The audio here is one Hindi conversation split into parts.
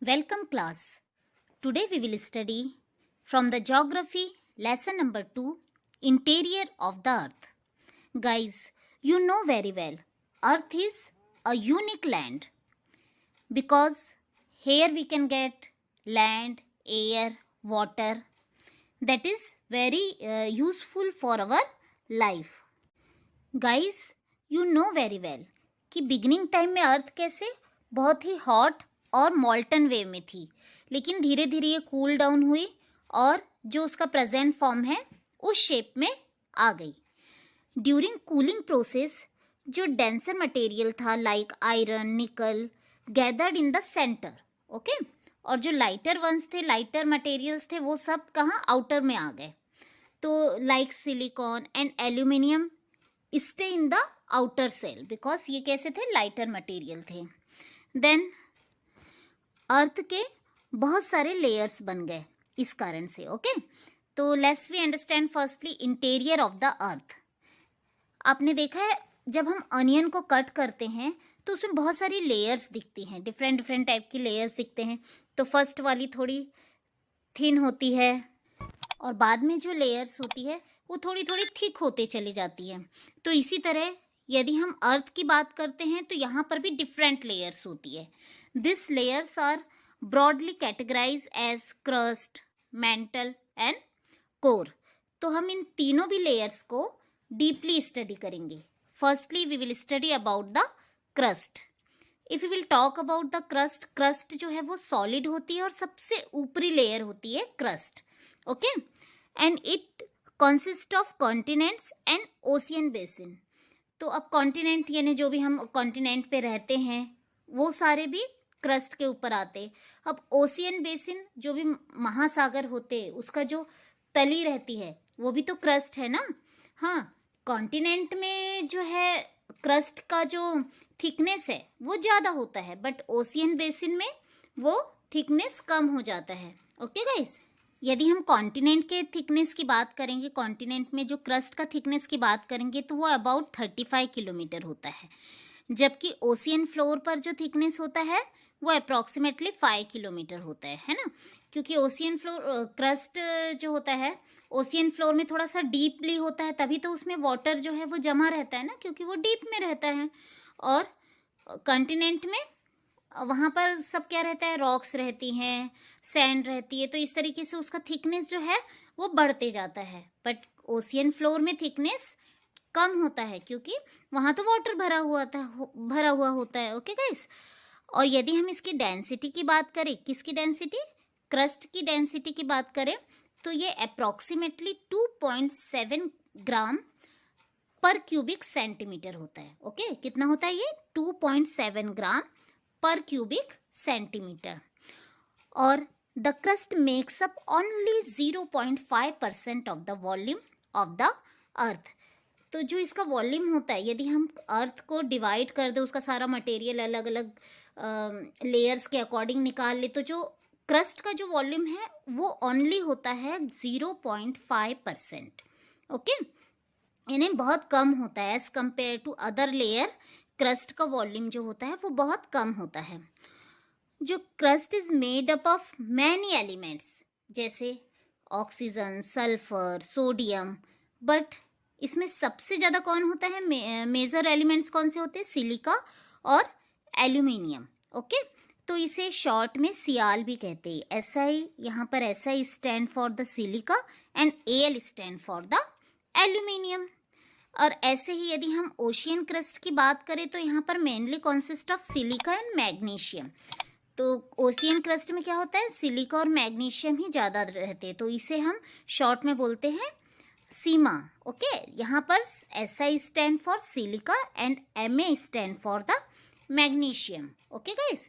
Welcome class. Today we will study from the geography lesson number 2 interior of the earth. Guys, you know very well earth is a unique land because here we can get land, air, water that is very useful for our life. Guys, you know very well कि बिगनिंग टाइम में अर्थ कैसे बहुत ही हॉट और मॉल्टन वेव में थी, लेकिन धीरे धीरे ये कूल डाउन हुई और जो उसका प्रेजेंट फॉर्म है उस शेप में आ गई. ड्यूरिंग कूलिंग प्रोसेस जो डेंसर मटेरियल था like iron, nickel gathered in the centre, okay, और जो लाइटर वंस थे, लाइटर मटेरियल्स थे, वो सब कहाँ आउटर में आ गए. तो like silicon and aluminium stay in the outer shell because ये कैसे थे, लाइटर मटेरियल थे. देन अर्थ के बहुत सारे लेयर्स बन गए इस कारण से. ओके, तो let's we understand firstly interior of the earth. आपने देखा है जब हम अनियन को कट करते हैं तो उसमें बहुत सारी लेयर्स दिखती हैं, डिफरेंट डिफरेंट टाइप की लेयर्स दिखते हैं. तो फर्स्ट वाली थोड़ी थिन होती है और बाद में जो लेयर्स होती है वो थोड़ी थोड़ी थिक होते चली जाती है. तो इसी तरह यदि हम अर्थ की बात करते हैं तो यहाँ पर भी डिफरेंट लेयर्स होती है. This layers are broadly categorize as crust, mantle and core. तो हम इन तीनों भी लेयर्स को डीपली स्टडी करेंगे. Firstly we will study about the crust. If you will talk about the crust, crust जो है वो सॉलिड होती है और सबसे ऊपरी लेयर होती है crust. Okay, and it consist of continents and ocean basin. तो अब कॉन्टिनेंट यानी जो भी हम कॉन्टिनेंट पे रहते हैं वो सारे भी क्रस्ट के ऊपर आते. अब ओशियन बेसिन जो भी महासागर होते उसका जो तली रहती है वो भी तो क्रस्ट है ना. हाँ, कॉन्टिनेंट में जो है क्रस्ट का जो थिकनेस है वो ज़्यादा होता है, बट ओशियन बेसिन में वो थिकनेस कम हो जाता है. ओके गाइस, यदि हम कॉन्टिनेंट के थिकनेस की बात करेंगे, कॉन्टिनेंट में जो क्रस्ट का थिकनेस की बात करेंगे तो वो अबाउट 35 किलोमीटर होता है, जबकि ओशियन फ्लोर पर जो थिकनेस होता है वो अप्रॉक्सीमेटली 5 किलोमीटर होता है ना. क्योंकि ओशियन फ्लोर क्रस्ट जो होता है ओशियन फ्लोर में थोड़ा सा डीपली होता है, तभी तो उसमें वाटर जो है वो जमा रहता है ना, क्योंकि वो डीप में रहता है. और कॉन्टिनेंट में वहाँ पर सब क्या रहता है, रॉक्स रहती हैं, सैंड रहती है, तो इस तरीके से उसका थिकनेस जो है वो बढ़ते जाता है. बट ओशियन फ्लोर में थिकनेस कम होता है क्योंकि वहाँ तो वाटर भरा हुआ होता है. ओके गाइस, और यदि हम इसकी डेंसिटी की बात करें, किसकी डेंसिटी, क्रस्ट की डेंसिटी की बात करें, तो ये अप्रॉक्सीमेटली 2.7 ग्राम पर क्यूबिक सेंटीमीटर होता है. ओके, कितना होता है ये, 2.7 ग्राम पर क्यूबिक सेंटीमीटर. और the crust makes up only 0.5% of the volume of the earth. तो जो इसका वॉल्यूम होता है, यदि हम अर्थ को डिवाइड कर दे, उसका सारा मटेरियल अलग अलग लेयर्स के अकॉर्डिंग निकाल ले, तो जो क्रस्ट का जो वॉल्यूम है वो ओनली होता है 0.5%. ओके, इन्हें बहुत कम होता है as compare to other layer. Crust का वॉल्यूम जो होता है वो बहुत कम होता है. जो crust is made up of many elements जैसे ऑक्सीजन, सल्फर, सोडियम, बट इसमें सबसे ज़्यादा कौन होता है, मेजर एलिमेंट्स कौन से होते हैं, सिलिका और एल्यूमिनियम. ओके, तो इसे शॉर्ट में सियाल भी कहते हैं. एसआई, यहाँ पर SI stand for the silica and L stand for the aluminium. और ऐसे ही यदि हम ओशियन क्रस्ट की बात करें तो यहाँ पर mainly consist of silica and magnesium. तो ओशियन क्रस्ट में क्या होता है, सिलिका और मैग्नीशियम ही ज़्यादा रहते हैं, तो इसे हम शॉर्ट में बोलते हैं सीमा. ओके, यहाँ पर SI stand for silica and MA stand for the magnesium. Okay guys,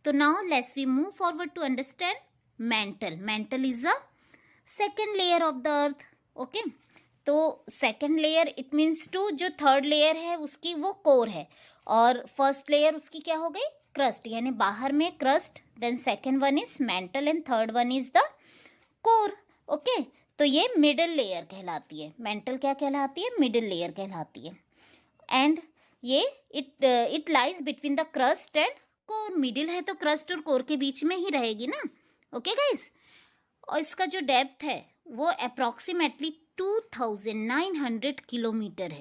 तो now let's we move forward to understand mantle. Mantle is the second layer of the earth. Okay, तो second layer it means to, जो थर्ड लेयर है उसकी वो कोर है और फर्स्ट लेयर उसकी क्या हो गई, क्रस्ट, यानी बाहर में crust, then second one is mantle and third one is the core. Okay, तो ये मिडिल लेयर कहलाती है. मेंटल क्या कहलाती है, मिडिल लेयर कहलाती है. एंड ये it lies between the crust and core, middle है तो क्रस्ट और कोर के बीच में ही रहेगी ना। ओके गाइस, और इसका जो डेप्थ है वो अप्रॉक्सीमेटली 2900 किलोमीटर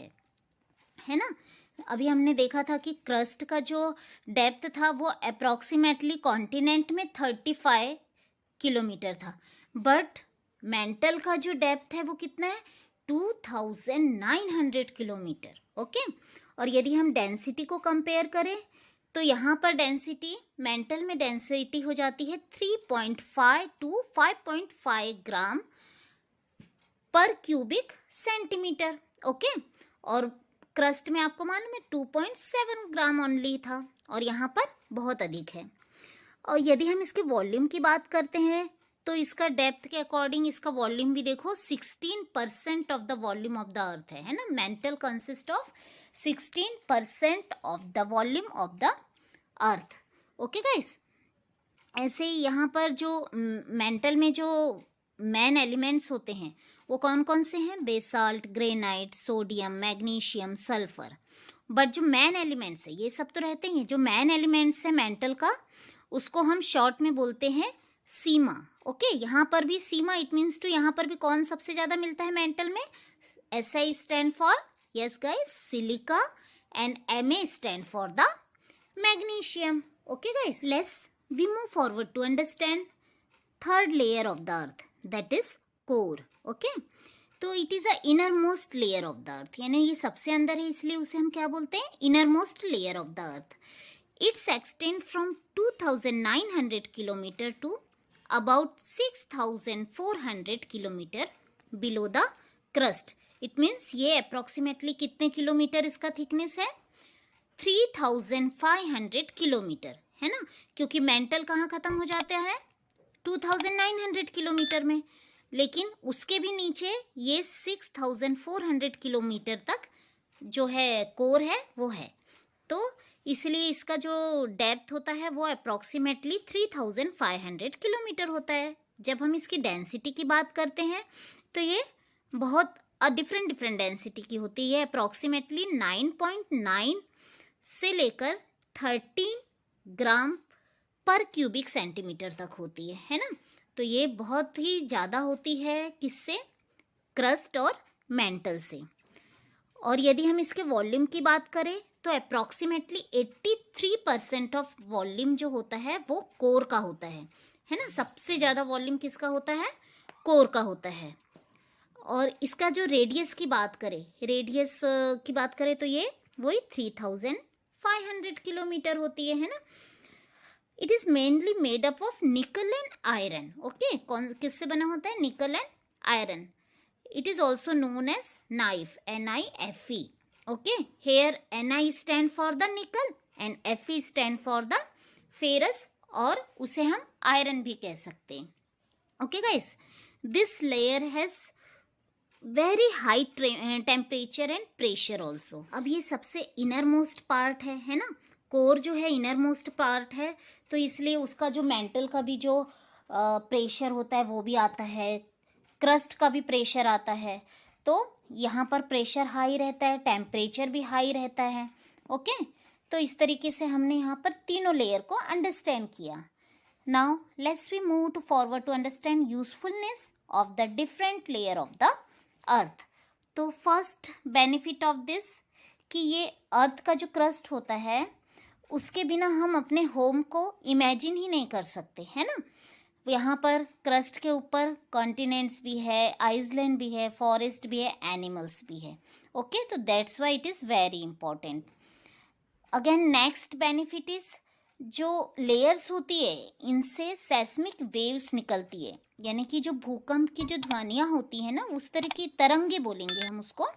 है ना। अभी हमने देखा था कि क्रस्ट का जो डेप्थ था वो अप्रॉक्सीमेटली कॉन्टिनेंट में 35 किलोमीटर था, बट मेंटल का जो डेप्थ है वो कितना है, 2900 किलोमीटर। ओके, और यदि हम डेंसिटी को कंपेयर करें तो यहाँ पर डेंसिटी, मेंटल में डेंसिटी हो जाती है 3.5 to 5.5 ग्राम पर क्यूबिक सेंटीमीटर। ओके, और क्रस्ट में आपको मालूम है 2.7 ग्राम ओनली था, और यहाँ पर बहुत अधिक है। और यदि हम इसके वॉल्यूम की बात करते हैं तो इसका डेप्थ के अकॉर्डिंग इसका वॉल्यूम भी देखो 16% of the volume of the अर्थ है ना। Mental consist of 16% of the volume of the earth. Okay guys, ऐसे ही यहाँ पर जो मेंटल में जो मेन एलिमेंट्स होते हैं वो कौन कौन से हैं, basalt, granite, sodium, magnesium, sulphur. But जो मेन एलिमेंट्स है ये सब तो रहते ही हैं, जो मेन एलिमेंट्स है मेंटल का उसको हम शॉर्ट में बोलते हैं सीमा। ओके, यहाँ पर भी सीमा, इट मीन्स टू यहाँ पर भी कौन सबसे ज़्यादा मिलता है मेंटल में, SI stand for, yes guys, silica, and Ma stand for the magnesium. Okay guys, let's we move forward to understand third layer of the earth, that is core. Okay, तो it is a inner most layer of the earth, यानी ये सबसे अंदर है इसलिए उसे हम क्या बोलते हैं, inner most layer of the earth. It's extend from 2900 kilometre to about 6400 kilometre below the crust. It means ये अप्रॉक्सीमेटली कितने किलोमीटर इसका थिकनेस है, 3500 किलोमीटर है ना, क्योंकि मेंटल कहाँ खत्म हो जाता है, 2900 किलोमीटर में, लेकिन उसके भी नीचे ये 6400 किलोमीटर तक जो है कोर है वो है। तो इसलिए इसका जो डेप्थ होता है वो अप्रॉक्सीमेटली 3500 किलोमीटर होता है। जब हम इसकी डेंसिटी की बात करते हैं तो ये बहुत डिफरेंट डेंसिटी की होती है, अप्रॉक्सीमेटली 9.9 से लेकर 13 ग्राम पर क्यूबिक सेंटीमीटर तक होती है ना। तो ये बहुत ही ज़्यादा होती है किससे, क्रस्ट और मेंटल से। और यदि हम इसके वॉल्यूम की बात करें तो अप्रॉक्सीमेटली 83% ऑफ वॉल्यूम जो होता है वो कोर का होता है ना। सबसे ज़्यादा वॉल्यूम किसका होता है, कोर का होता है। और इसका जो रेडियस की बात करें तो ये वही 3500 किलोमीटर होती है ना। It is mainly made up of निकल एंड आयरन। ओके, कौन किससे बना होता है, निकल and iron. It is also known as NiFe, NiFe. Okay, here Ni stand for the nickel and Fe stand for the ferrous, और उसे हम आयरन भी कह सकते हैं। Okay guys, this layer has very high temperature and pressure also. अब ये सबसे इनर मोस्ट पार्ट है ना, कोर जो है इनर मोस्ट पार्ट है, तो इसलिए उसका जो मेंटल का भी जो प्रेशर होता है वो भी आता है, क्रस्ट का भी प्रेशर आता है। तो यहाँ पर प्रेशर हाई रहता है, टेम्परेचर भी हाई रहता है। ओके, तो इस तरीके से हमने यहाँ पर तीनों लेयर को अंडरस्टैंड किया। Now let's we move to forward to understand usefulness of the different layer of the earth. तो फर्स्ट बेनिफिट ऑफ दिस कि ये अर्थ का जो क्रस्ट होता है उसके बिना हम अपने होम को इमेजिन ही नहीं कर सकते, है ना। यहाँ पर क्रस्ट के ऊपर कॉन्टिनेंट्स भी है, आइसलैंड भी है, फॉरेस्ट भी है, एनिमल्स भी है। ओके, तो that's why it is very important. Again next benefit is, जो लेयर्स होती है इनसे सेस्मिक वेव्स निकलती है, यानी कि जो भूकंप की जो ध्वनियाँ होती है ना, उस तरह की तरंगे बोलेंगे हम उसको,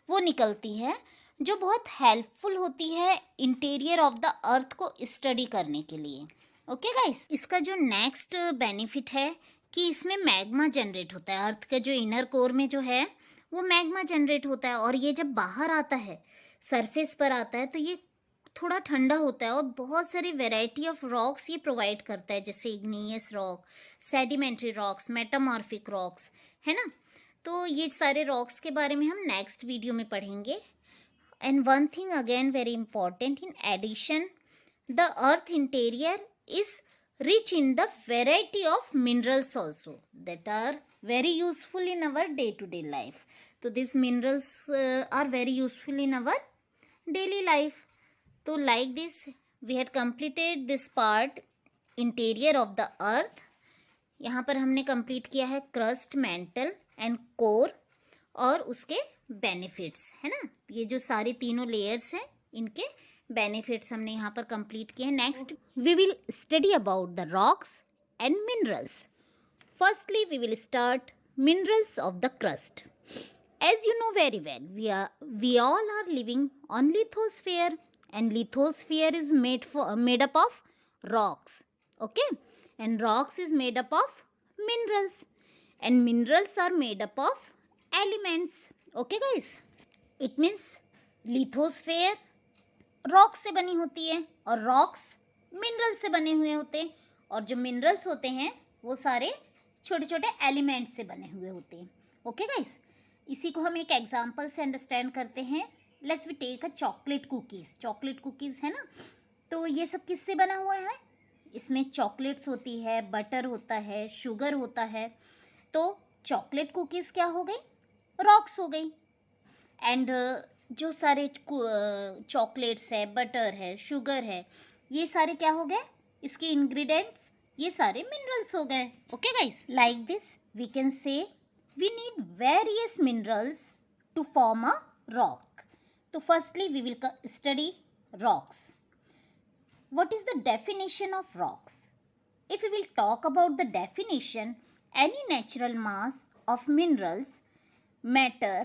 वो निकलती है, जो बहुत हेल्पफुल होती है इंटीरियर ऑफ द अर्थ को स्टडी करने के लिए। ओके गाइस, इसका जो नेक्स्ट बेनिफिट है कि इसमें मैग्मा जनरेट होता है। अर्थ का जो इनर कोर में जो है वो मैग्मा जनरेट होता है, और ये जब बाहर आता है, सरफेस पर आता है, तो ये थोड़ा ठंडा होता है और बहुत सारी वैरायटी ऑफ रॉक्स ये प्रोवाइड करता है, जैसे igneous rock, sedimentary rocks, metamorphic rocks, है ना। तो ये सारे रॉक्स के बारे में हम नेक्स्ट वीडियो में पढ़ेंगे। And one thing again very important, in addition The earth interior is rich in the variety of minerals also that are very useful in our day-to-day life. So these minerals are very useful in our daily life. So like this we had completed this part interior of the earth. यहाँ पर हमने कंप्लीट किया है क्रस्ट, मेंटल एंड कोर और उसके बेनिफिट्स, है ना. ये जो सारे तीनों लेयर्स हैं इनके बेनिफिट्स हमने यहाँ पर कंप्लीट किए हैं. Next we will study about the rocks and minerals. Firstly we will start minerals of the crust. As you know very well, we all are living on lithosphere, and lithosphere is made up of rocks, okay, and rocks is made up of minerals, and minerals are made up of elements, okay guys. It means lithosphere rock से बनी होती है और रॉक्स मिनरल से बने हुए होते हैं, और जो मिनरल्स होते हैं वो सारे छोटे छोटे एलिमेंट से बने हुए होते हैं, ओके गाइस. इसी को हम एक एग्जांपल से अंडरस्टैंड करते हैं. Let's we take a chocolate cookies है ना. तो ये सब किससे बना हुआ है? इसमें चॉकलेट्स होती है, बटर होता है, शुगर होता है. तो चॉकलेट कुकीज क्या हो गई? रॉक्स हो गई. एंड जो सारे चॉकलेट्स है, बटर है, शुगर है, ये सारे क्या हो गए? इसके इंग्रेडिएंट्स, ये सारे मिनरल्स हो गए, okay guys. Like this we can say we need various minerals to form a rock. So firstly we will study rocks. What is the definition of rocks? If we will talk about the definition, any natural mass of minerals, matter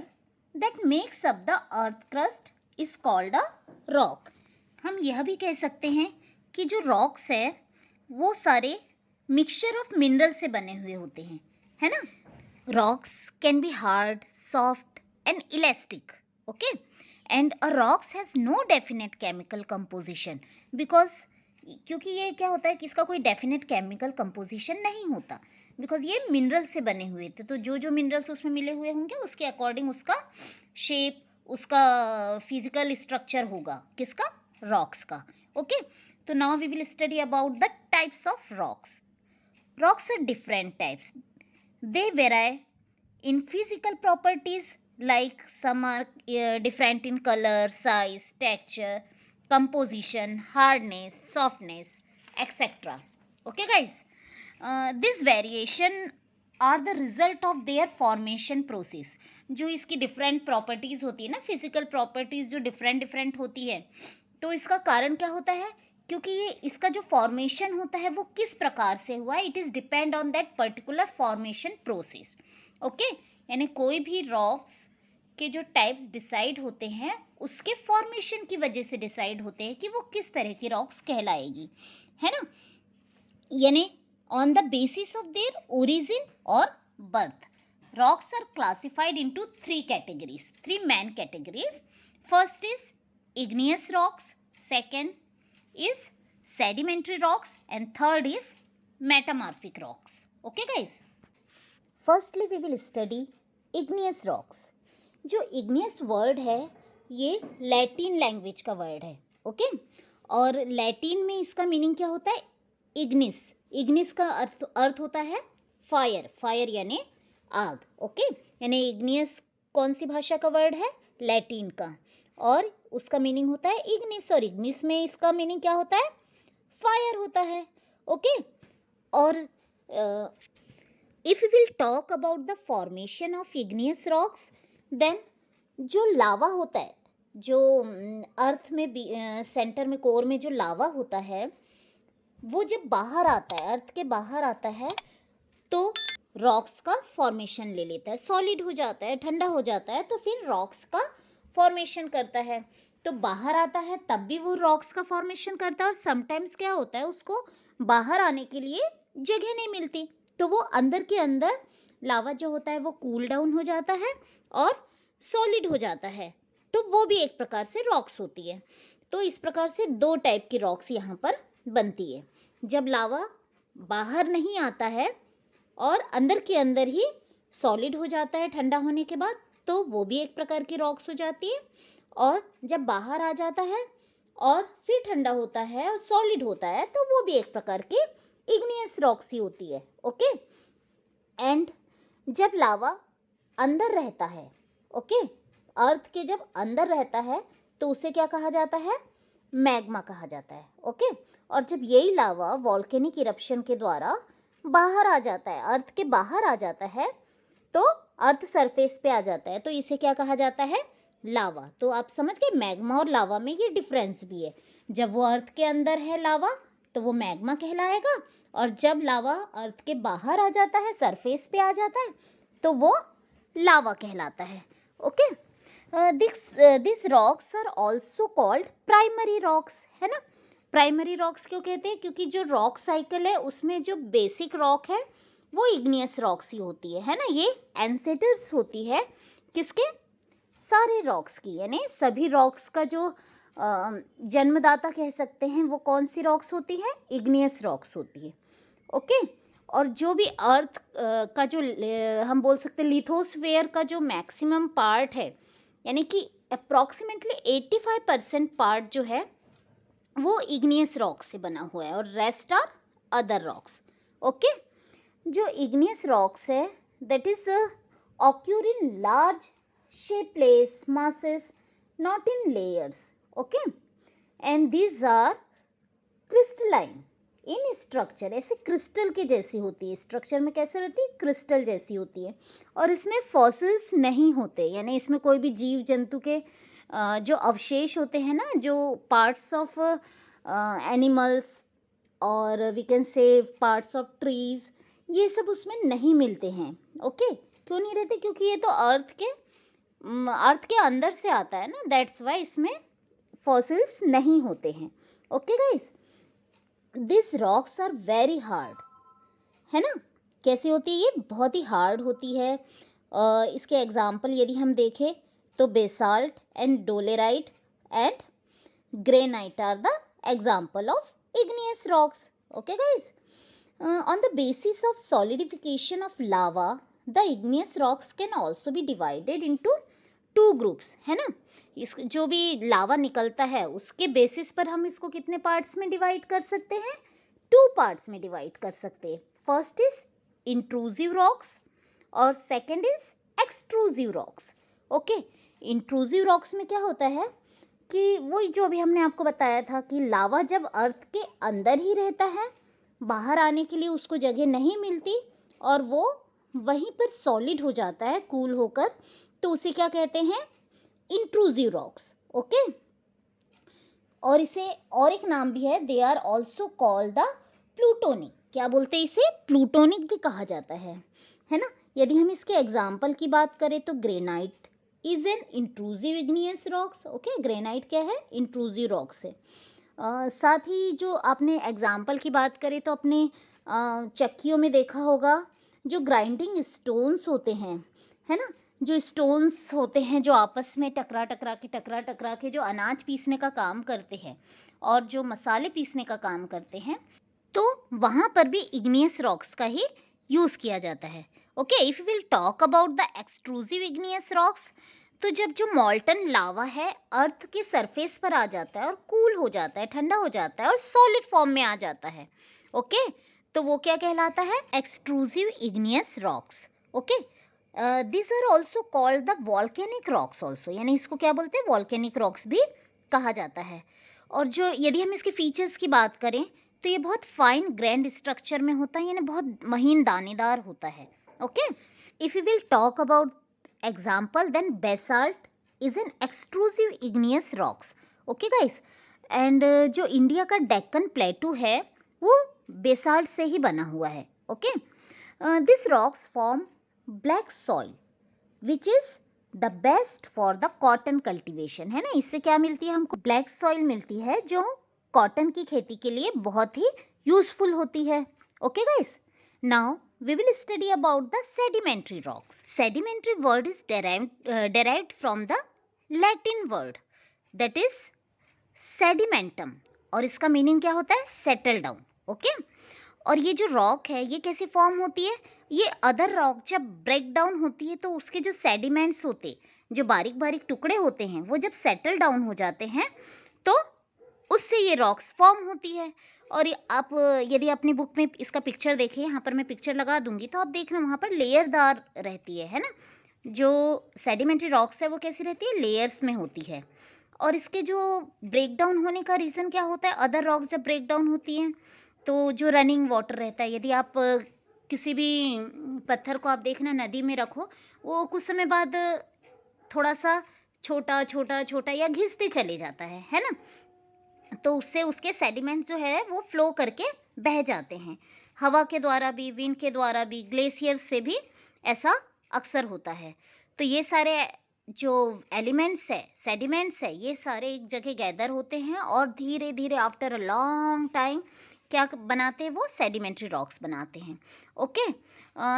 that makes up the earth crust is called a rock. हम यह भी कह सकते हैं कि जो rocks है वो सारे mixture of minerals से बने हुए होते हैं, है ना. Rocks can be hard, soft and elastic, okay, and a rocks has no definite chemical composition because क्योंकि ये क्या होता है कि इसका कोई definite chemical composition नहीं होता, because ये minerals से बने हुए थे. तो जो जो minerals उसमें मिले हुए होंगे उसके according उसका shape, उसका physical structure होगा, किसका? Rocks का, okay. तो now we will study about the types of rocks. Rocks are different types. They vary in physical properties, like some are different in color, size, texture, composition, hardness, softness, etc. Okay guys, this variation are the result of their formation process. जो इसकी different properties होती है ना, physical properties जो different होती है, तो इसका कारण क्या होता है? क्योंकि ये इसका जो फॉर्मेशन होता है वो किस प्रकार से हुआ है, it is depend on that particular formation process, okay. यानी कोई भी रॉक्स के जो टाइप्स डिसाइड होते हैं उसके फॉर्मेशन की वजह से डिसाइड होते हैं कि वो किस तरह की रॉक्स कहलाएगी, है ना. यानी on the basis of their origin और birth. Rocks are classified into three categories, three main categories. First is igneous rocks, second is sedimentary rocks, and third is metamorphic rocks, okay guys. Firstly we will study igneous rocks. जो igneous word है ये लैटिन लैंग्वेज का वर्ड है, ओके. और लैटिन में इसका मीनिंग क्या होता है? इग्निस. इग्निस का अर्थ होता है फायर, फायर यानी आग, ओके. यानी इग्नियस कौन सी भाषा का वर्ड है? लैटिन का, और उसका मीनिंग होता है इग्निस, और इग्निस में इसका मीनिंग क्या होता है? फायर होता है, ओके. और if we will talk about the formation of igneous rocks, then जो लावा होता है, जो अर्थ में सेंटर में कोर में जो लावा होता है वो जब बाहर आता है, अर्थ के बाहर आता है, तो रॉक्स का फॉर्मेशन ले लेता है, सॉलिड हो जाता है, ठंडा हो जाता है, तो फिर रॉक्स का फॉर्मेशन करता है. तो बाहर आता है तब भी वो रॉक्स का फॉर्मेशन करता है, और समटाइम्स क्या होता है उसको बाहर आने के लिए जगह नहीं मिलती, तो वो अंदर के अंदर लावा जो होता है वो कूल डाउन हो जाता है और सॉलिड हो जाता है, तो वो भी एक प्रकार से रॉक्स होती है. तो इस प्रकार से दो टाइप की रॉक्स यहाँ पर बनती है. जब लावा बाहर नहीं आता है और अंदर के अंदर ही सॉलिड हो जाता है ठंडा होने के बाद, तो वो भी एक प्रकार की रॉक्स हो जाती है. और जब बाहर आ जाता है और फिर ठंडा होता है और सॉलिड होता है, तो वो भी एक प्रकार की इग्नियस रॉक्स ही होती है। ओके, एंड जब लावा अंदर रहता है, ओके, अर्थ के जब अंदर रहता है तो उसे क्या कहा जाता है? मैग्मा कहा जाता है। ओके, और जब यही लावा वॉल्केनिक इरप्शन के द्वारा बाहर आ जाता है, अर्थ के बाहर आ जाता है, तो अर्थ सरफेस पे आ जाता है, तो इसे क्या कहा जाता है? लावा। तो आप समझ गए, मैग्मा और लावा में ये डिफरेंस भी है। जब वो अर्थ के अंदर है लावा, तो वो मैग्मा कहलाएगा, और जब लावा अर्थ के बाहर आ जाता है, सरफेस पे आ जाता है, तो वो लावा कहलाता है। Okay, this rocks are also called primary rocks, है ना। प्राइमरी रॉक्स क्यों कहते हैं? क्योंकि जो रॉक साइकिल है उसमें जो बेसिक रॉक है वो इग्नियस रॉक्स ही होती है ना। ये एंसेटर्स होती है किसके? सारे रॉक्स की, यानी सभी रॉक्स का जो जन्मदाता कह सकते हैं, वो कौन सी रॉक्स होती है? इग्नियस रॉक्स होती है। ओके, और जो भी अर्थ का जो हम बोल सकते हैं लिथोस्फेयर का जो मैक्सिमम पार्ट है, यानी कि अप्रोक्सीमेटली 85% पार्ट जो है वो इग्नियस रॉक से बना हुआ है, और rest are other rocks. Okay, जो इग्नियस रॉक्स है that is occur in large shapeless masses, not in layers. Okay, and these are crystalline in structure, ऐसे क्रिस्टल के जैसी होती है। स्ट्रक्चर में कैसे रहती है? क्रिस्टल जैसी होती है, और इसमें फॉसिल्स नहीं होते, यानी इसमें कोई भी जीव जंतु के जो अवशेष होते हैं ना, जो पार्ट्स ऑफ एनिमल्स और we can say parts of trees, ये सब उसमें नहीं मिलते हैं। ओके, क्यों नहीं रहते? क्योंकि ये तो अर्थ के अंदर से आता है ना, दैट्स वाई इसमें फॉसिल्स नहीं होते हैं। Okay guys, this rocks are very hard, है ना। कैसी होती है ये? बहुत ही हार्ड होती है। इसके एग्जाम्पल यदि हम देखें तो basalt and dolerite and granite are the example of igneous rocks. Okay guys, on the basis of solidification of lava, the igneous rocks can also be divided into two groups, है ना। इस जो भी लावा निकलता है उसके बेसिस पर हम इसको कितने पार्ट्स में डिवाइड कर सकते हैं? 2 पार्ट्स में डिवाइड कर सकते हैं। फर्स्ट इज इंट्रूसिव रॉक्स और second is extrusive rocks. Okay, intrusive rocks में क्या होता है कि वही जो अभी हमने आपको बताया था कि लावा जब अर्थ के अंदर ही रहता है, बाहर आने के लिए उसको जगह नहीं मिलती और वो वहीं पर सॉलिड हो जाता है कूल होकर, तो उसे क्या कहते हैं? Intrusive rocks. ओके, और इसे और एक नाम भी है, they are also called the plutonic. क्या बोलते हैं इसे? प्लूटोनिक भी कहा जाता है ना। यदि हम इसके एग्जाम्पल की बात करें तो granite is an intrusive igneous rocks. Okay, granite क्या है? इंट्रूसिव रॉक्स है। साथ ही जो आपने एग्जाम्पल की बात करें तो अपने चक्कियों में देखा होगा जो ग्राइंडिंग स्टोन्स होते हैं, है ना, जो स्टोन्स होते हैं जो आपस में टकरा टकरा के जो अनाज पीसने का काम करते हैं और जो मसाले पीसने का काम करते हैं, तो वहां पर भी इग्नियस रॉक्स का ही यूज किया जाता है। Okay, if will talk about the extrusive igneous rocks, तो जब जो मॉल्टन लावा है अर्थ के सरफेस पर आ जाता है और कूल हो जाता है, ठंडा हो जाता है और सॉलिड फॉर्म में आ जाता है, ओके, तो वो क्या कहलाता है? Extrusive igneous rocks. Okay, this are also called the volcanic rocks also, यानी इसको क्या बोलते हैं? वॉल्केनिक रॉक्स भी कहा जाता है। और जो यदि हम इसके फीचर्स की बात करें तो ये बहुत फाइन ग्रैंड स्ट्रक्चर में होता है, यानी बहुत महीन दानेदार होता है। Okay, if you will talk about example, then basalt is an extrusive igneous rocks. Okay guys, and जो इंडिया का डेक्कन प्लेटू है वो बेसाल्ट से ही बना हुआ है। Okay, this rocks form black soil which is the best for the cotton cultivation, है ना। इससे क्या मिलती है हमको? ब्लैक सॉइल मिलती है जो कॉटन की खेती के लिए बहुत ही यूजफुल होती है। Okay guys, now we will study about the sedimentary rocks. Sedimentary word is derived from the Latin word that is sedimentum, और इसका मीनिंग क्या होता है? Settle down. ओके, और ये जो रॉक है ये कैसे फॉर्म होती है? ये अदर रॉक जब ब्रेक डाउन होती है तो उसके जो सेडिमेंट्स होते, जो बारीक बारीक टुकड़े होते हैं, वो जब सेटल डाउन हो जाते हैं तो ये रॉक्स फॉर्म होती है। और आप यदि अपनी बुक में इसका पिक्चर देखें, यहाँ पर मैं पिक्चर लगा दूंगी तो आप देखना वहाँ पर लेयरदार रहती है ना। जो सेडिमेंट्री रॉक्स है वो कैसी रहती है, लेयर्स में होती है। और इसके जो ब्रेक डाउन होने का रीज़न क्या होता है, अदर रॉक्स जब ब्रेक डाउन होती हैं तो जो रनिंग वाटर रहता है, यदि आप किसी भी पत्थर को आप देखना नदी में रखो, वो कुछ समय बाद थोड़ा सा छोटा छोटा छोटा या घिसते चले जाता है ना। तो उससे उसके सेडिमेंट्स जो है वो फ्लो करके बह जाते हैं, हवा के द्वारा भी, विंड के द्वारा भी, ग्लेशियर्स से भी ऐसा अक्सर होता है। तो ये सारे जो एलिमेंट्स है, सेडिमेंट्स है, ये सारे एक जगह गैदर होते हैं और धीरे धीरे आफ्टर अ लॉन्ग टाइम क्या बनाते हैं, वो सेडिमेंट्री रॉक्स बनाते हैं। ओके,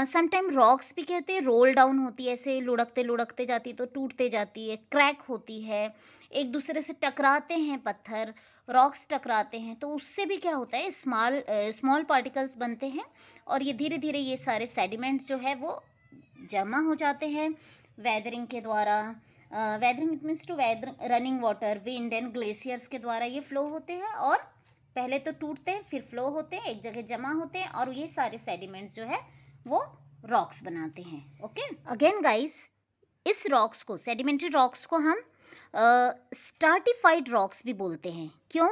समटाइम रॉक्स भी कहते हैं रोल डाउन होती है, ऐसे लुढ़कते लुढ़कते जाती है तो टूटते जाती है, क्रैक होती है, एक दूसरे से टकराते हैं पत्थर, रॉक्स टकराते हैं तो उससे भी क्या होता है, स्मॉल पार्टिकल्स बनते हैं और ये धीरे धीरे ये सारे सेडिमेंट्स जो है वो जमा हो जाते हैं वेदरिंग के द्वारा। Weathering it means to weather, running water, wind and glaciers के द्वारा ये फ्लो होते हैं और पहले तो टूटते हैं फिर फ्लो होते हैं, एक जगह जमा होते हैं और ये सारे सेडिमेंट्स जो है वो रॉक्स बनाते हैं। ओके, अगेन गाइस, इस रॉक्स को, सेडिमेंट्री रॉक्स को हम स्टार्टिफाइड रॉक्स भी बोलते हैं। क्यों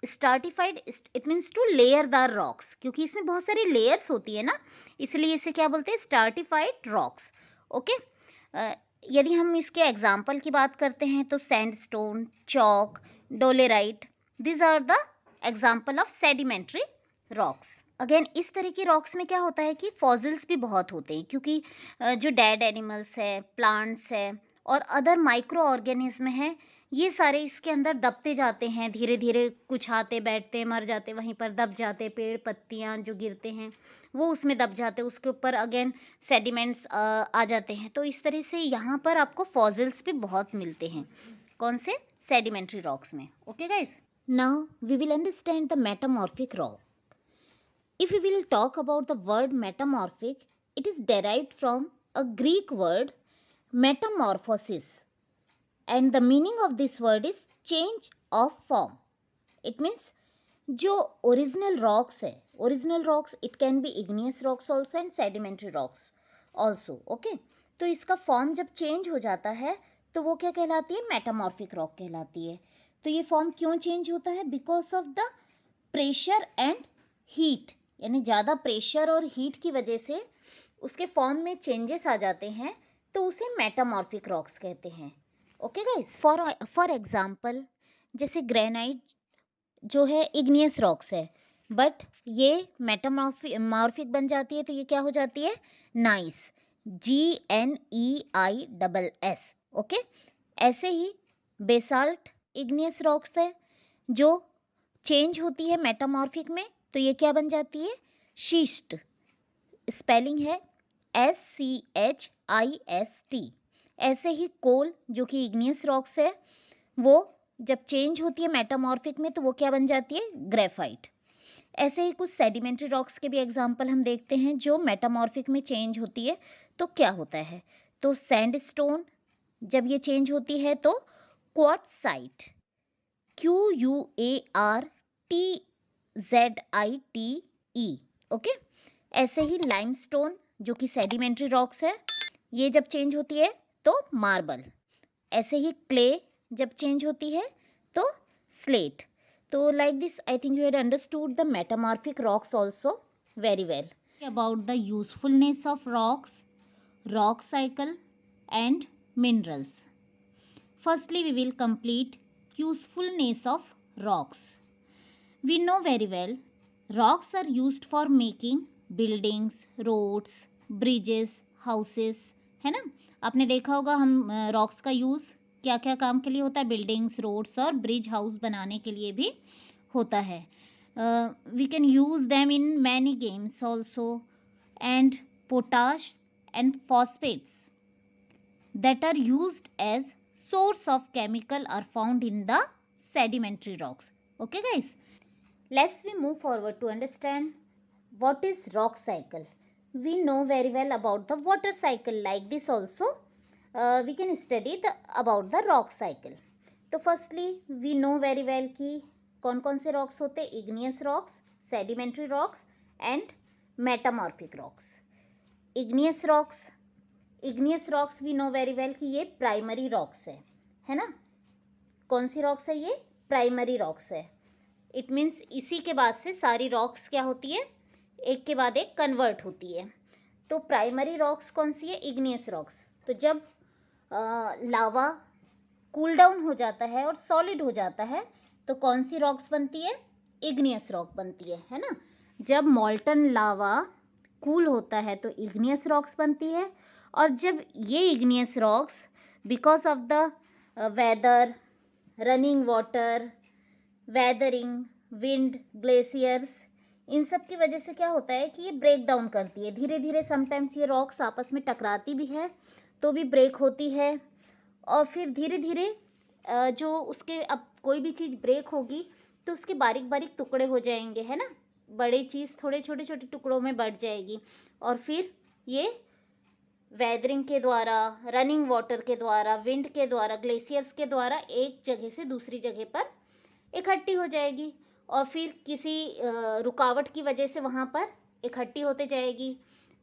स्टार्टिफाइड? इट मीन्स टू लेयरदार रॉक्स, क्योंकि इसमें बहुत सारी लेयर्स होती है ना, इसलिए इसे क्या बोलते हैं, स्टार्टिफाइड रॉक्स। ओके, यदि हम इसके एग्जाम्पल की बात करते हैं तो sandstone, chalk, dolerite, this are the example of sedimentary rocks. Again इस तरह की रॉक्स में क्या होता है कि फॉसिल्स भी बहुत होते हैं, क्योंकि जो डेड एनिमल्स है, प्लांट्स है और अदर माइक्रो ऑर्गेनिज्म है, ये सारे इसके अंदर दबते जाते हैं धीरे धीरे, कुछ आते बैठते मर जाते, वहीं पर दब जाते, पेड़ पत्तियां जो गिरते हैं वो उसमें दब जाते, उसके ऊपर अगेन सेडिमेंट्स आ जाते हैं। तो इस तरह से यहाँ पर आपको फॉसिल्स भी बहुत मिलते हैं। कौन से? सेडिमेंट्री रॉक्स में। Okay guys, now we will understand the metamorphic rock. If we will talk about the word metamorphic, it is derived from a Greek word metamorphosis, and the meaning of this word is change of form. It means जो original rocks है, original rocks it can be igneous rocks also and sedimentary rocks also. Okay, तो इसका फॉर्म जब चेंज हो जाता है तो वो क्या कहलाती है, मेटामॉर्फिक रॉक कहलाती है। तो ये फॉर्म क्यों चेंज होता है? Because of the pressure and heat, यानी ज़्यादा प्रेशर और हीट की वजह से उसके फॉर्म में चेंजेस आ जाते हैं, तो उसे मेटामॉर्फिक रॉक्स कहते हैं। ओके गाइस, फॉर एग्जांपल जैसे ग्रेनाइट जो है इग्नियस रॉक्स है, बट ये मेटामॉर्फिक बन जाती है तो ये क्या हो जाती है, नाइस, GNEISS। ओके, ऐसे ही बेसाल्ट इग्नियस रॉक्स है जो चेंज होती है मेटामॉर्फिक में, तो ये क्या बन जाती है, शीस्ट, स्पेलिंग है SCHIST। ऐसे ही कोल जो कि इग्नियस रॉक्स है, वो जब चेंज होती है मेटामॉर्फिक में तो वो क्या बन जाती है, ग्रेफाइट। ऐसे ही कुछ सेडिमेंट्री रॉक्स के भी एग्जाम्पल हम देखते हैं जो मेटामॉर्फिक में चेंज होती है तो क्या होता है। तो सैंडस्टोन जब ये चेंज होती है तो क्वार्ट्जाइट, QUARTZITE। ओके, ऐसे ही लाइमस्टोन जो कि सेडिमेंट्री रॉक्स है, ये जब चेंज होती है तो मार्बल। ऐसे ही क्ले जब चेंज होती है तो स्लेट। तो like this I think you had understood the metamorphic rocks also very well. About the usefulness of rocks, rock cycle and minerals. Firstly, we will complete usefulness of rocks. We know very well rocks are used for making buildings, roads, bridges, houses, है ना। आपने देखा होगा हम रॉक्स का यूज़ क्या क्या काम के लिए होता है, बिल्डिंग्स, रोड्स और ब्रिज हाउस बनाने के लिए भी होता है। We can use them in many games also, and potash and phosphates that are used as source of chemical are found in the sedimentary rocks. Okay guys, let's we move forward to understand what is rock cycle. We know very well about the water cycle, like this also we can study about the rock cycle. So firstly we know very well कि कौन कौन से रॉक्स होते हैं? Igneous rocks, sedimentary rocks and metamorphic rocks. Igneous rocks we know very well कि ये प्राइमरी रॉक्स है ना। कौन सी रॉक्स है ये? प्राइमरी रॉक्स है। इट मीन्स इसी के बाद से सारी रॉक्स क्या होती है? एक के बाद एक कन्वर्ट होती है। तो प्राइमरी रॉक्स कौन सी है? Igneous rocks. तो जब लावा कूल डाउन हो जाता है और सॉलिड हो जाता है तो कौन सी रॉक्स बनती है? इग्नियस रॉक बनती है ना। जब मॉल्टन लावा कूल होता है तो इग्नियस रॉक्स बनती है, और जब ये igneous rocks because of the weather, running water, weathering, wind, glaciers, इन सब की वजह से क्या होता है कि ये ब्रेक डाउन करती है धीरे धीरे। समटाइम्स ये रॉक्स आपस में टकराती भी है तो भी ब्रेक होती है, और फिर धीरे धीरे जो उसके, अब कोई भी चीज़ ब्रेक होगी तो उसके बारीक बारीक टुकड़े हो जाएंगे, है ना। बड़ी चीज़ थोड़े छोटे छोटे टुकड़ों में बढ़ जाएगी, और फिर ये वेदरिंग के द्वारा, रनिंग वाटर के द्वारा, विंड के द्वारा, ग्लेशियर्स के द्वारा एक जगह से दूसरी जगह पर इकट्ठी हो जाएगी, और फिर किसी रुकावट की वजह से वहाँ पर इकट्ठी होते जाएगी।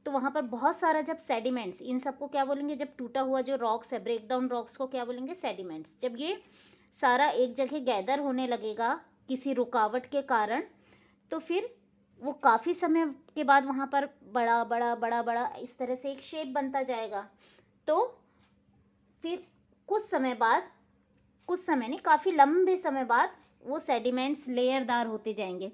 तो वहाँ पर बहुत सारा जब सेडिमेंट्स, इन सबको क्या बोलेंगे? जब टूटा हुआ जो रॉक्स है, ब्रेकडाउन रॉक्स को क्या बोलेंगे? सेडिमेंट्स। जब ये सारा एक जगह गैदर होने लगेगा किसी रुकावट के कारण, तो फिर वो काफ़ी समय के बाद वहाँ पर बड़ा बड़ा बड़ा बड़ा इस तरह से एक शेप बनता जाएगा। तो फिर कुछ समय बाद, कुछ समय नहीं, काफ़ी लंबे समय बाद वो सेडिमेंट्स लेयरदार होते जाएंगे।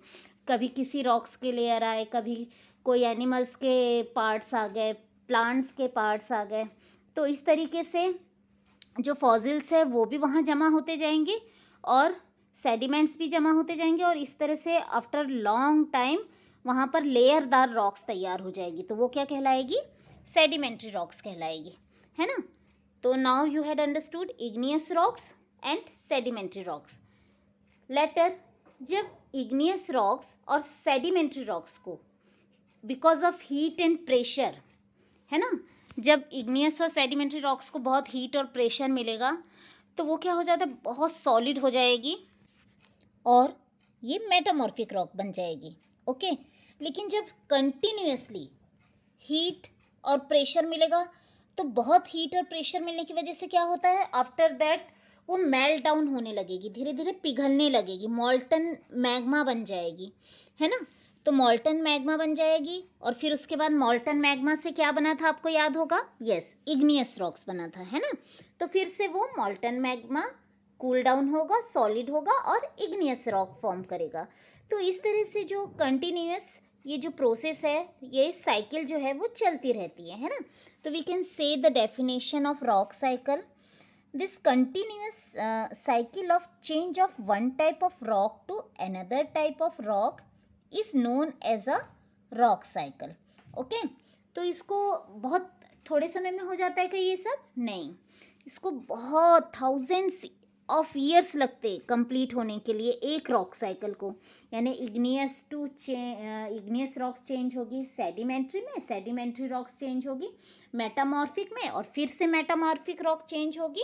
कभी किसी रॉक्स के लेयर आए, कभी कोई एनिमल्स के पार्ट्स आ गए, प्लांट्स के पार्ट्स आ गए। तो इस तरीके से जो फॉसिल्स है वो भी वहाँ जमा होते जाएंगे और सेडिमेंट्स भी जमा होते जाएंगे, और इस तरह से आफ्टर लॉन्ग टाइम वहाँ पर लेयरदार रॉक्स तैयार हो जाएगी। तो वो क्या कहलाएगी? सेडिमेंट्री रॉक्स कहलाएगी, है ना। तो now you had understood igneous rocks and sedimentary rocks. Later, जब इग्नियस रॉक्स और सेडिमेंट्री रॉक्स को because of heat and pressure, है ना, जब इग्नियस और सेडिमेंट्री रॉक्स को बहुत हीट और प्रेशर मिलेगा तो वो क्या हो जाता है? बहुत सॉलिड हो जाएगी और ये मेटामॉर्फिक रॉक बन जाएगी। ओके। लेकिन जब कंटिन्यूअसली हीट और प्रेशर मिलेगा तो बहुत हीट और प्रेशर मिलने की वजह से क्या होता है? आफ्टर दैट वो मेल्ट डाउन होने लगेगी, धीरे धीरे पिघलने लगेगी, मॉल्टन मैग्मा बन जाएगी, है ना। तो मॉल्टन मैग्मा बन जाएगी, और फिर उसके बाद मॉल्टन मैग्मा से क्या बना था? आपको याद होगा, यस, इग्नियस रॉक्स बना था, है ना। तो फिर से वो मॉल्टन मैग्मा कूल डाउन होगा, सॉलिड होगा और इग्नियस रॉक फॉर्म करेगा। तो इस तरह से जो कंटिन्यूअस ये जो प्रोसेस है, ये साइकिल जो है वो चलती रहती है ना। तो we can say the definition of rock cycle, this continuous cycle of change of one type of rock to another type of rock is known as a rock cycle. Okay? तो इसको बहुत थोड़े समय में हो जाता है कि ये सब नहीं, इसको बहुत थाउजेंड्स ऑफ ईयर्स लगते कंप्लीट होने के लिए एक रॉक साइकिल को। यानी इग्नियस रॉक्स चेंज होगी सेडिमेंट्री में, सेडिमेंट्री रॉक्स चेंज होगी मेटामॉर्फिक में, और फिर से मेटामॉर्फिक रॉक चेंज होगी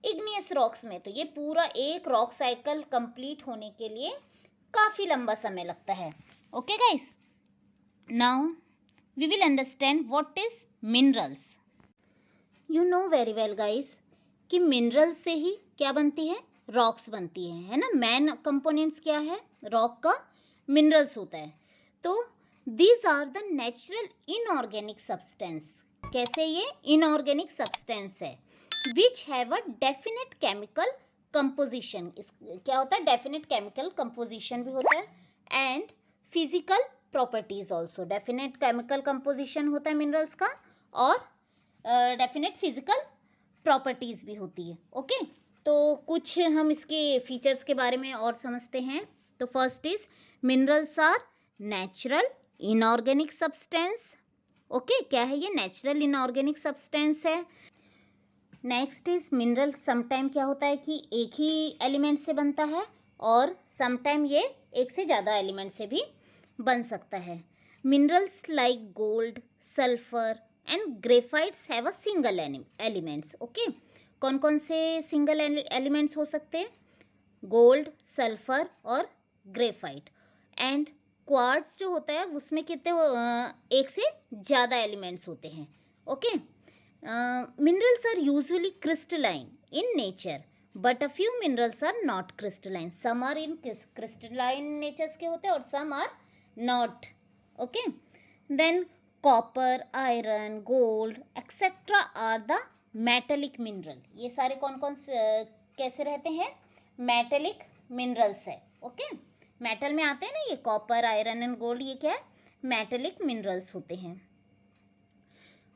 इग्नियस रॉक्स में। तो ये पूरा एक रॉक साइकिल कंप्लीट होने के लिए काफी लंबा समय लगता है। Okay guys, now we will understand what is minerals. You know very well guys कि मिनरल्स से ही क्या बनती है? रॉक्स बनती है ना। मेन कंपोनेंट्स क्या है रॉक का? मिनरल्स होता है। तो these are the natural inorganic substance. कैसे? ये इनऑर्गेनिक सब्सटेंस है which have a definite chemical composition. क्या होता है? definite chemical composition भी होता है and physical properties also. definite chemical composition होता है minerals का, और definite physical properties भी होती है। ओके, तो कुछ हम इसके फीचर्स के बारे में और समझते हैं। तो first is minerals are natural inorganic substance. Okay, क्या है ये? नेचुरल इनऑर्गेनिक सब्सटेंस है। नेक्स्ट इज मिनरल समटाइम क्या होता है कि एक ही एलिमेंट से बनता है, और समटाइम ये एक से ज़्यादा एलिमेंट से भी बन सकता है। Minerals like gold, sulphur and graphites have a single elements. Okay, कौन कौन से सिंगल एलिमेंट्स हो सकते हैं? गोल्ड, सल्फर और ग्रेफाइट। एंड क्वार्ट्ज जो होता है उसमें कितने एक से ज़्यादा एलिमेंट्स होते हैं। Okay, minerals are usually crystalline in nature but a few minerals are not crystalline. Some are in crystalline natures के होते हैं और some are not. Okay, then copper, iron, gold etcetera are the metallic mineral. ये सारे कौन कौन से कैसे रहते हैं? मेटेलिक मिनरल्स है। ओके, मेटल में आते हैं ना ये कॉपर, आयरन एंड गोल्ड, ये क्या है? मेटेलिक मिनरल्स होते हैं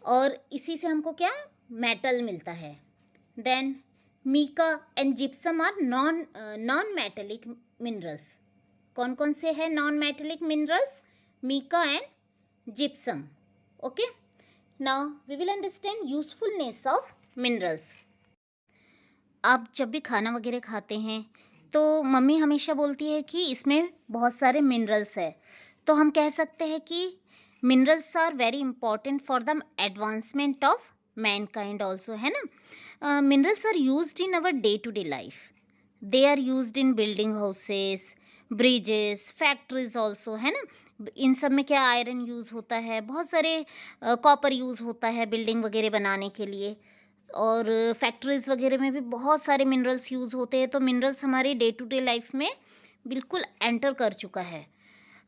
और इसी से हमको क्या मेटल मिलता है। Then mica and gypsum are non metallic minerals. कौन कौन से हैं non metallic minerals? Mica and gypsum. Okay, now we will understand usefulness of minerals. आप जब भी खाना वगैरह खाते हैं तो मम्मी हमेशा बोलती है कि इसमें बहुत सारे मिनरल्स है, तो हम कह सकते हैं कि minerals are very important for the advancement of mankind also, है ना। Minerals are used in our day to day life. They are used in building houses, bridges, factories also, है ना। इन सब में क्या आयरन यूज होता है, बहुत सारे कॉपर यूज होता है बिल्डिंग वगैरह बनाने के लिए, और फैक्ट्रीज वगैरह में भी बहुत सारे मिनरल्स यूज होते हैं। तो मिनरल्स हमारे डे टू डे लाइफ में बिल्कुल एंटर कर चुका है।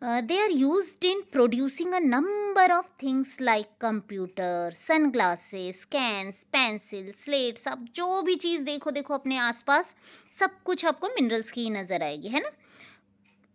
They are used in producing a number of things like computer, sunglasses, cans, pencil, slates. आप जो भी चीज़ देखो अपने आसपास, सब कुछ आपको मिनरल्स की ही नजर आएगी, है ना।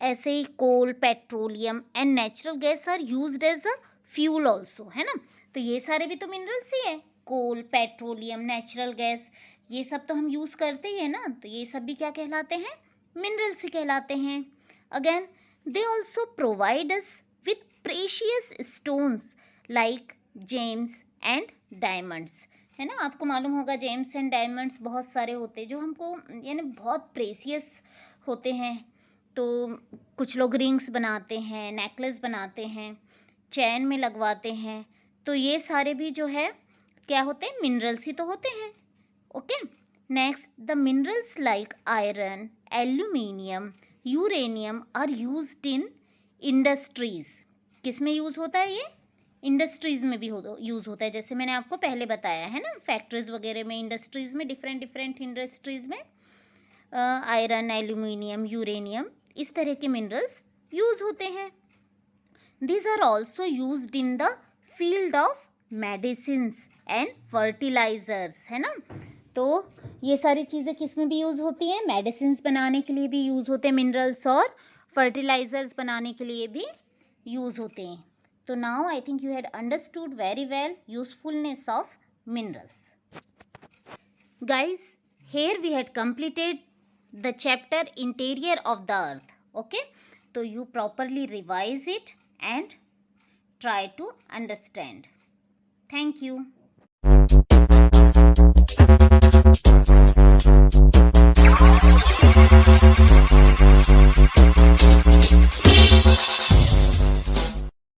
ऐसे ही coal, petroleum and natural gas are used as a fuel also, है ना। तो ये सारे भी तो मिनरल्स ही है। कोल, पेट्रोलियम, नेचुरल गैस, ये सब तो हम यूज करते ही है ना, तो ये सब भी क्या कहलाते हैं? मिनरल्स ही कहलाते हैं। Again they also provide us with precious stones like James and diamonds, है ना। आपको मालूम होगा जेम्स एंड डायमंड्स बहुत सारे होते हैं जो हमको यानी बहुत प्रेशियस होते हैं। तो कुछ लोग रिंग्स बनाते हैं, नेकलेस बनाते हैं, चैन में लगवाते हैं। तो ये सारे भी जो है क्या होते हैं? मिनरल्स ही तो होते हैं। Okay, next the minerals like iron, aluminium, uranium are used in industries. किस में यूज होता है ये? इंडस्ट्रीज में भी यूज होता है, जैसे मैंने आपको पहले बताया है ना, फैक्ट्रीज वगैरह में, इंडस्ट्रीज में, डिफरेंट डिफरेंट इंडस्ट्रीज में आयरन, एल्यूमिनियम, यूरेनियम, इस तरह के मिनरल्स यूज होते हैं। These are also used in the field of medicines and fertilizers, है ना। तो ये सारी चीज़ें किस में भी यूज होती हैं? मेडिसिन बनाने के लिए भी यूज होते हैं मिनरल्स, और फर्टिलाइजर्स बनाने के लिए भी यूज होते हैं। तो now I think you had understood very well usefulness of minerals. Guys, here we had completed the chapter interior of the earth. Okay, so you properly revise it and try to understand. Thank you.